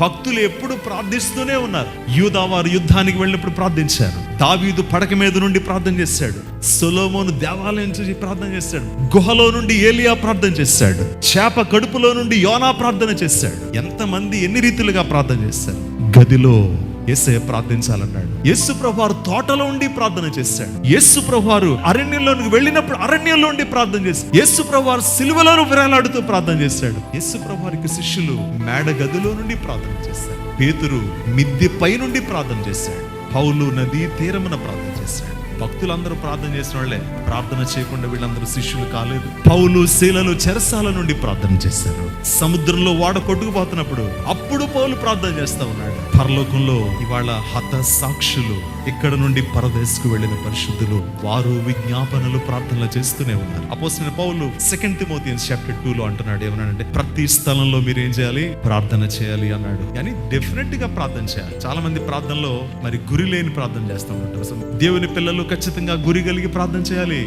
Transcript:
భక్తులు ఎప్పుడు ప్రార్థిస్తూనే ఉన్నారు. యూదా వారు యుద్ధానికి వెళ్ళినప్పుడు ప్రార్థించారు. దావీదు పడక మీద నుండి ప్రార్థన చేశాడు. సొలొమోను దేవాలయం నుంచి ప్రార్థన చేశాడు. గుహలో నుండి ఏలియా ప్రార్థన చేశాడు. చేప కడుపులో నుండి యోనా ప్రార్థన చేశాడు. ఎంతమంది ఎన్ని రీతిలుగా ప్రార్థన చేశారు. గదిలో యేసయ్య ప్రార్థించాలన్నాడు. యేసు ప్రభువారు తోటలో ఉండి ప్రార్థన చేశాడు. యేసు ప్రభువారు అరణ్యంలోనికి వెళ్ళినప్పుడు అరణ్యంలో ఉండి ప్రార్థన చేశాడు. యేసు ప్రభువారు సిలువలో వేలాడుతూ ప్రార్థన చేశాడు. యేసు ప్రభువారికి శిష్యులు మేడ గదిలో నుండి ప్రార్థన చేశారు. పేతురు మిద్దె పై నుండి ప్రార్థన చేశాడు. పౌలు నదీ తీరమున ప్రార్థన చేశాడు. భక్తులందరూ ప్రార్థన చేసిన వాళ్ళే. ప్రార్థన చేయకుండా వీళ్ళందరూ శిష్యులు కాలేదు. పౌలు శీలలు చెరసాల నుండి ప్రార్థన చేశారు. సముద్రంలో ఓడ కొట్టుకుపోతున్నప్పుడు అప్పుడు పౌలు ప్రార్థన చేస్తా ఉన్నాడు. పరలోకంలో ఇవాళ హత సాక్షులు, ఇక్కడ నుండి పరదేశకు వెళ్ళిన పరిశుద్ధులు, వారు విజ్ఞాపనలు ప్రార్థనలు చేస్తూనే ఉన్నారు. అపోస్తలుడైన పౌలు 2 తిమోథియన్స్ చాప్టర్ 2 అంటున్నాడు. ఏమన్నాడంటే ప్రతి స్థలంలో మీరు ఏం చేయాలి? ప్రార్థన చేయాలి అన్నాడు. కానీ డెఫినెట్ గా ప్రార్థన చేయాలి. చాలా మంది ప్రార్థనలో మరి గురి లేని ప్రార్థన చేస్తూ ఉంటారు. దేవుని పిల్లలు ఖచ్చితంగా గురి కలిగి ప్రార్థన చేయాలి.